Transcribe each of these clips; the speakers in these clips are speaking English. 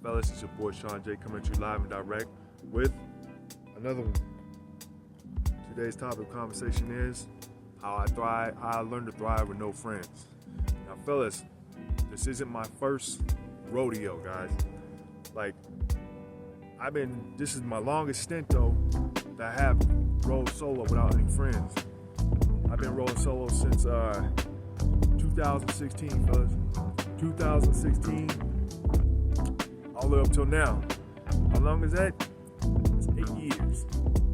fellas? It's your boy Sean J coming to you live and direct with another one. Today's topic of conversation is how I learned to thrive with no friends. Now, fellas, this isn't my first rodeo, guys. This is my longest stint though that I have rolled solo without any friends. I've been rolling solo since 2016, fellas. 2016, all the way up till now. How long is that? It's 8 years.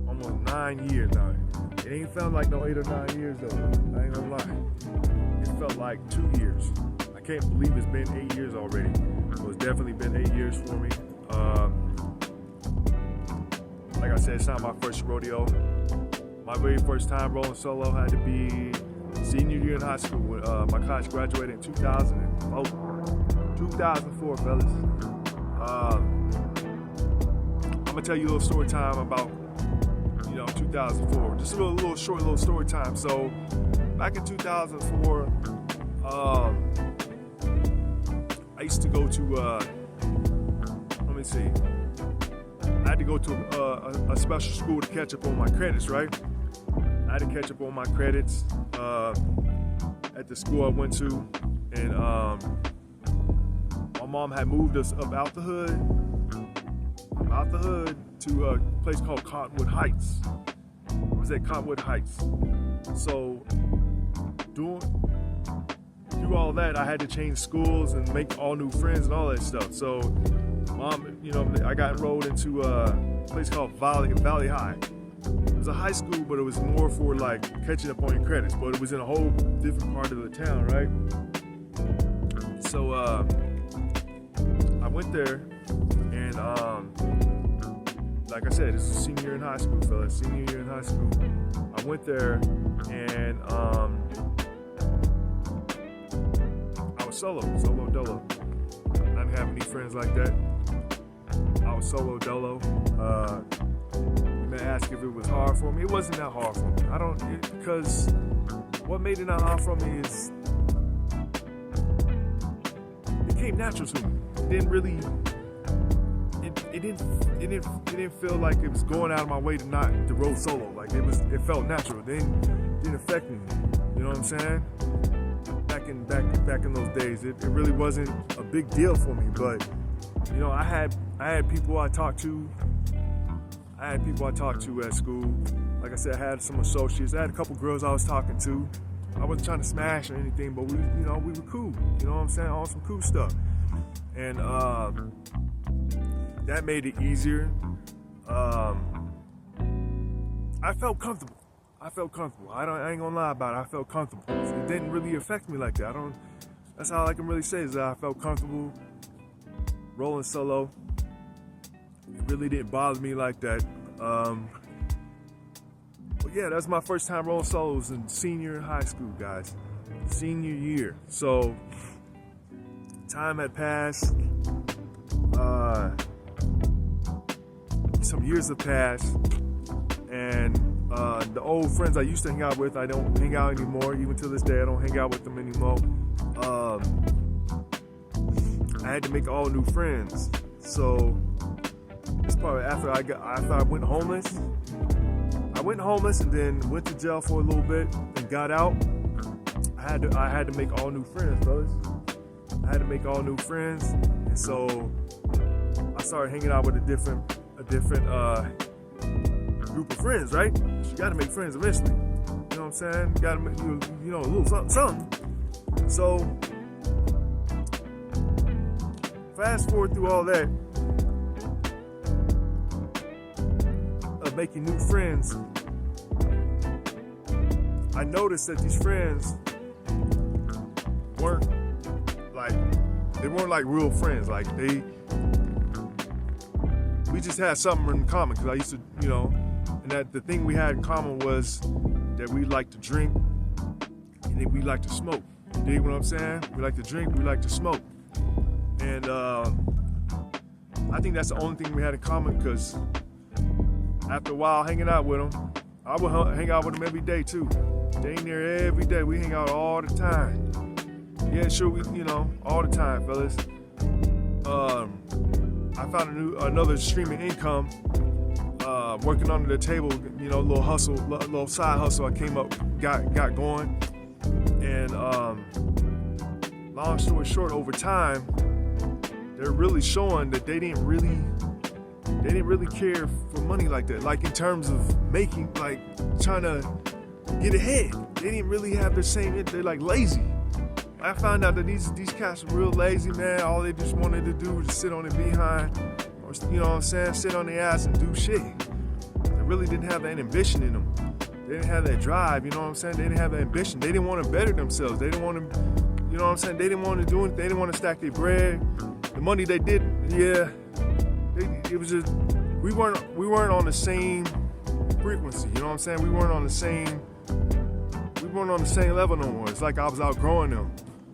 Almost 9 years now. It ain't felt like no 8 or 9 years though. I ain't gonna lie. It felt like 2 years. I can't believe it's been 8 years already. So it's definitely been 8 years for me. Like I said, it's not my first rodeo. My very first time rolling solo had to be senior year in high school. My class graduated in 2004. 2004, fellas. I'm gonna tell you a little story time about 2004. Just a little short story time. So back in 2004, I used to go to I had to go to a special school to catch up on my credits, right? I had to catch up on my credits at the school I went to, and my mom had moved us up out the hood to a place called Cottonwood Heights. I was at Cottonwood Heights. So through all that, I had to change schools and make all new friends and all that stuff. So mom, I got enrolled into a place called Valley High. It was a high school, but it was more for like catching up on your credits. But it was in a whole different part of the town, right? So I went there, and like I said, this is senior year in high school, fellas. Senior year in high school. I went there, and I was solo dolo. I didn't have any friends like that. I was solo dolo. You may ask if it was hard for me. It wasn't that hard for me. Because what made it not hard for me is it came natural to me. It didn't feel like it was going out of my way to roll solo. Like it felt natural. It didn't affect me. You know what I'm saying? Back in those days, it really wasn't a big deal for me. But I had people I talked to. I had people I talked to at school. Like I said, I had some associates. I had a couple girls I was talking to. I wasn't trying to smash or anything, but we were cool. You know what I'm saying? All some cool stuff. And that made it easier. I felt comfortable. I ain't gonna lie about it. I felt comfortable. It didn't really affect me like that. That's all I can really say is that I felt comfortable rolling solo. It really didn't bother me like that. But yeah, that's my first time rolling solos in senior in high school, guys. Senior year. So time had passed. Some years have passed, and the old friends I used to hang out with, I don't hang out anymore. Even to this day, I don't hang out with them anymore. I had to make all new friends. So it's probably after I went homeless. I went homeless and then went to jail for a little bit and got out. I had to make all new friends, fellas. I had to make all new friends, and so I started hanging out with a different group of friends, right? You got to make friends eventually. You know what I'm saying? You got to make a little something. So fast forward through all that of making new friends, I noticed that these friends weren't like real friends. Like we just had something in common, because I used to, and that the thing we had in common was that we liked to drink and then we liked to smoke. You dig what I'm saying? We like to drink, we like to smoke. And I think that's the only thing we had in common, because after a while hanging out with them, I would hang out with them every day too. Dang near every day. We hang out all the time. Yeah, sure, all the time, fellas. found another streaming income, working under the table, you know, little hustle, little side hustle. I came up, got going, and long story short, over time, they're really showing that they didn't really care for money like that. Like in terms of making, like trying to get ahead. They didn't really have the same. They're like lazy. I found out that these cats are real lazy, man. All they just wanted to do was sit on their behind, or you know what I'm saying, sit on their ass and do shit. They really didn't have that ambition in them. They didn't have that drive, you know what I'm saying? They didn't have that ambition. They didn't want to better themselves. They didn't want to, you know what I'm saying? They didn't want to do anything. They didn't want to stack their bread. The money they did, yeah, it was just, we weren't on the same frequency, you know what I'm saying? We weren't on the same level no more. It's like I was outgrowing them,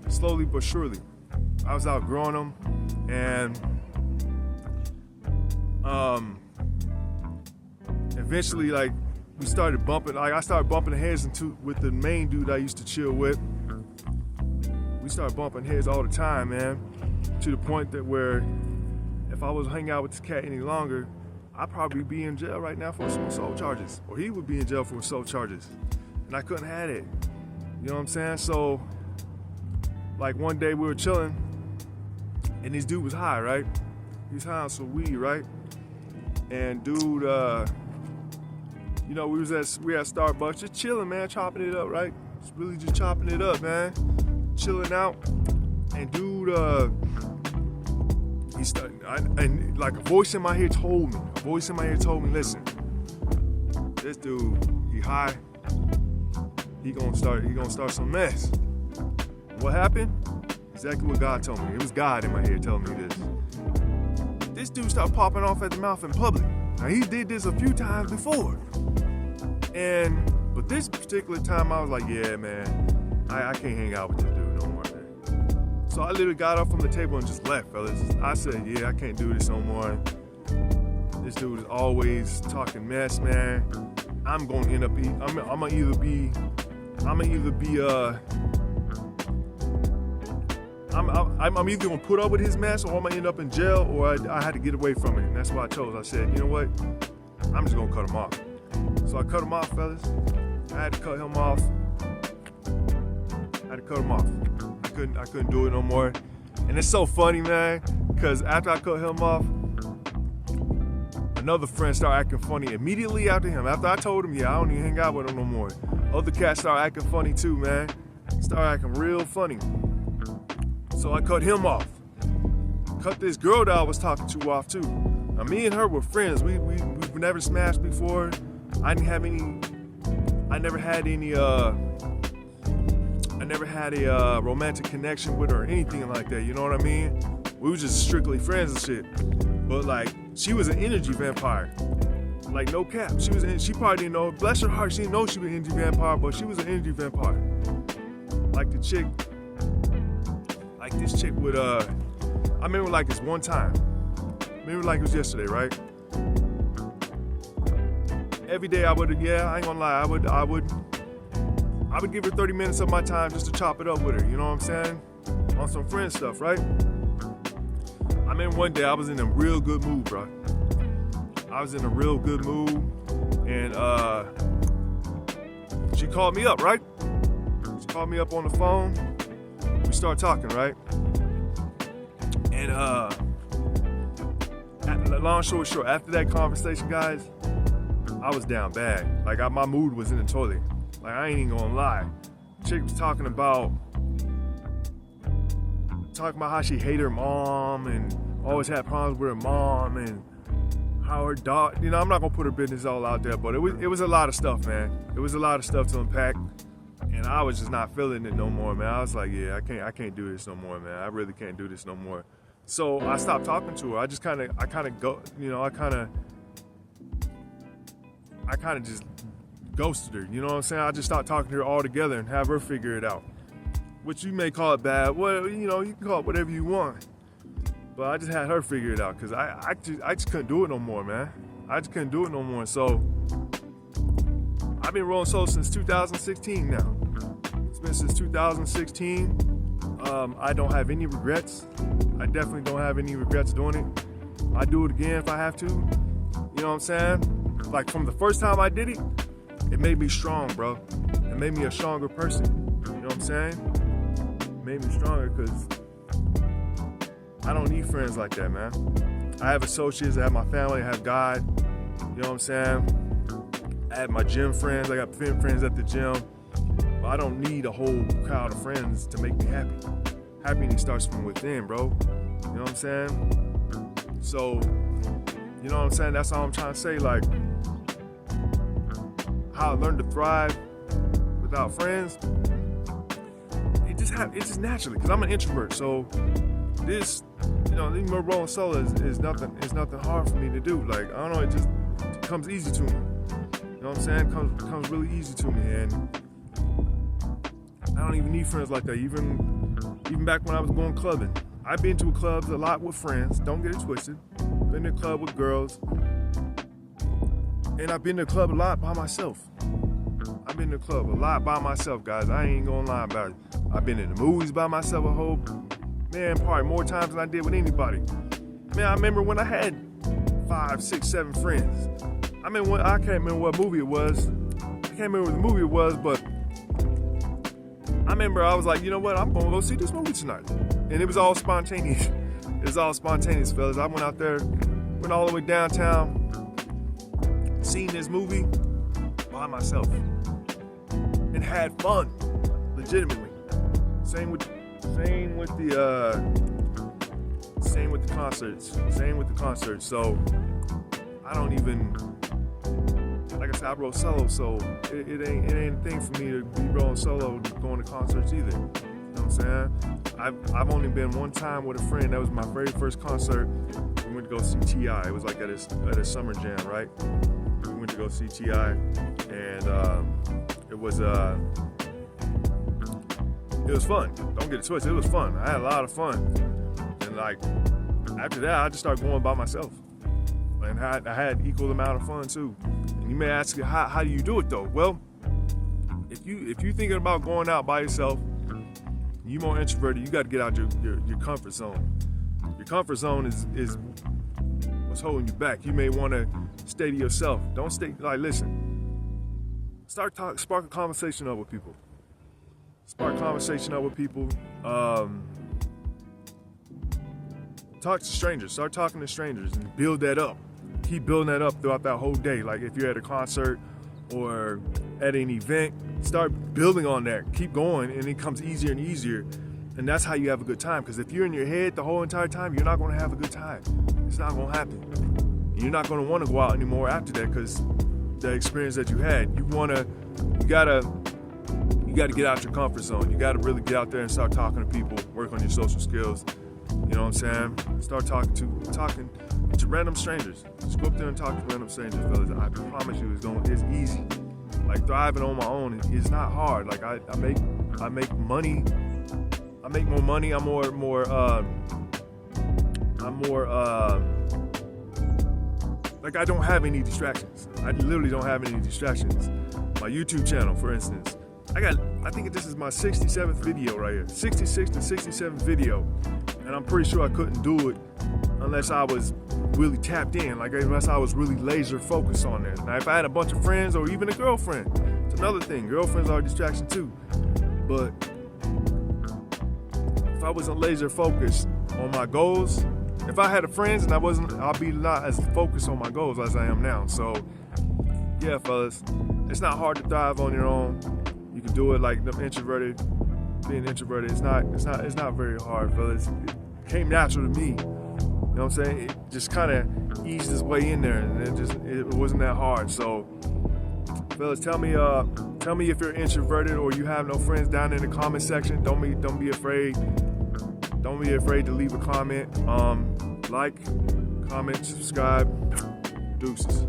slowly but surely. I was outgrowing them, and eventually, like, we started bumping. Like, I started bumping heads with the main dude I used to chill with. We started bumping heads all the time, man, to the point that where if I was hanging out with this cat any longer, I'd probably be in jail right now for some assault charges, or he would be in jail for assault charges, and I couldn't have it. You know what I'm saying? So, like, one day we were chilling, and this dude was high, right? He was high on some weed, right? And dude, you know, we were at Starbucks, just chilling, man, chopping it up, right? Just really just chopping it up, man, chilling out. And dude, he started, and like a voice in my head told me, listen, this dude, he high, he gonna start some mess. What happened? Exactly what God told me. It was God in my head telling me this. This dude started popping off at the mouth in public. Now, he did this a few times before. But this particular time, I was like, yeah, man, I can't hang out with this dude no more, man. So I literally got up from the table and just left, fellas. I said, yeah, I can't do this no more. This dude is always talking mess, man. I'm gonna end up, I'm either gonna put up with his mess, or I'm gonna end up in jail, or I had to get away from it. And that's what I chose. I said, you know what? I'm just gonna cut him off. So I cut him off, fellas. I had to cut him off. I couldn't do it no more. And it's so funny, man, because after I cut him off, another friend started acting funny immediately after him. After I told him, yeah, I don't even hang out with him no more. Other cats started acting funny too, man. Started acting real funny. So I cut him off. Cut this girl that I was talking to off too. Now, me and her were friends. We've never smashed before. I never had a romantic connection with her or anything like that, you know what I mean? We were just strictly friends and shit. But like, she was an energy vampire. Like, no cap. She probably didn't know, bless her heart, she didn't know she was an energy vampire, but she was an energy vampire. Like this chick would, I remember like this one time. Remember like it was yesterday, right? Every day I ain't gonna lie, I would give her 30 minutes of my time just to chop it up with her, you know what I'm saying? On some friend stuff, right? I remember one day I was in a real good mood, bro. I was in a real good mood, and she called me up, right? She called me up on the phone. We started talking, right? And long story short, after that conversation, guys, I was down bad. Like, my mood was in the toilet. Like, I ain't even gonna lie. Chick was talking about how she hated her mom and always had problems with her mom and how her dog, you know, I'm not gonna put her business all out there, but it was a lot of stuff, man. It was a lot of stuff to unpack, and I was just not feeling it no more, man. I was like, yeah, I can't do this no more, man. I really can't do this no more. So I stopped talking to her. I kind of just ghosted her, you know what I'm saying? I just stopped talking to her altogether and have her figure it out. Which you may call it bad, well, you know, you can call it whatever you want. But I just had her figure it out, because I just couldn't do it no more, man. I just couldn't do it no more. So I've been rolling solo since 2016 now. It's been since 2016. I don't have any regrets. I definitely don't have any regrets doing it. I do it again if I have to. You know what I'm saying? Like from the first time I did it, it made me strong, bro. It made me a stronger person. You know what I'm saying? It made me stronger because I don't need friends like that, man. I have associates, I have my family, I have God. You know what I'm saying? I have my gym friends, I got friends at the gym. But I don't need a whole crowd of friends to make me happy. Happiness starts from within, bro. You know what I'm saying? So, you know what I'm saying? That's all I'm trying to say. Like, how I learned to thrive without friends, it just naturally, because I'm an introvert. So this, you know, even rolling solo is nothing hard for me to do. Like, I don't know, it just comes easy to me. You know what I'm saying? It comes really easy to me, and I don't even need friends like that. Even back when I was going clubbing, I've been to clubs a lot with friends. Don't get it twisted. Been to a club with girls, and I've been to a club a lot by myself. I've been to a club a lot by myself, guys. I ain't gonna lie about it. I've been in the movies by myself probably more times than I did with anybody. Man, I remember when I had 5, 6, 7 friends. I can't remember what movie it was. I can't remember what the movie it was, but I remember I was like, you know what? I'm gonna go see this movie tonight. And it was all spontaneous. It was all spontaneous, fellas. I went out there, went all the way downtown, seen this movie by myself, and had fun, legitimately. Same with the concerts. So I don't even, like I said, I wrote solo, so it ain't a thing for me to be rolling solo, going to concerts either. You know what I'm saying? I've only been one time with a friend. That was my very first concert. We went to go see T.I. It was like at a summer jam, right? We went to go see T.I. and it was fun. Don't get it twisted. It was fun. I had a lot of fun. And like after that, I just started going by myself, and I had equal amount of fun too. And you may ask, how do you do it though? Well, if you're thinking about going out by yourself, you more introverted, you got to get out your comfort zone. Your comfort zone is what's holding you back. You may want to stay to yourself. Don't stay, like, listen. Spark a conversation up with people. Spark conversation up with people. Talk to strangers. Start talking to strangers and build that up. Keep building that up throughout that whole day. Like if you're at a concert or at an event, start building on that. Keep going, and it comes easier and easier. And that's how you have a good time. Because if you're in your head the whole entire time, you're not going to have a good time. It's not going to happen. And you're not going to want to go out anymore after that because the experience that you had. You gotta get out your comfort zone. You gotta really get out there and start talking to people. Work on your social skills. You know what I'm saying? Start talking to random strangers. Just go up there and talk to random strangers, fellas. I promise you, it's easy. Like thriving on my own is not hard. Like I make money. I make more money. I'm more like I don't have any distractions. I literally don't have any distractions. My YouTube channel, for instance, I think this is my 67th video right here. 66th and 67th video. And I'm pretty sure I couldn't do it unless I was really tapped in, like unless I was really laser focused on it. Now, if I had a bunch of friends or even a girlfriend, it's another thing. Girlfriends are a distraction too. But if I wasn't laser focused on my goals, if I had a friends and I'll be not as focused on my goals as I am now. So yeah, fellas, it's not hard to thrive on your own. You can do it like them introverted. Being introverted, it's not very hard, fellas. It came natural to me. You know what I'm saying? It just kind of eased its way in there, and it wasn't that hard. So, fellas, tell me if you're introverted or you have no friends down in the comment section. Don't be afraid. Don't be afraid to leave a comment. Like, comment, subscribe. Deuces.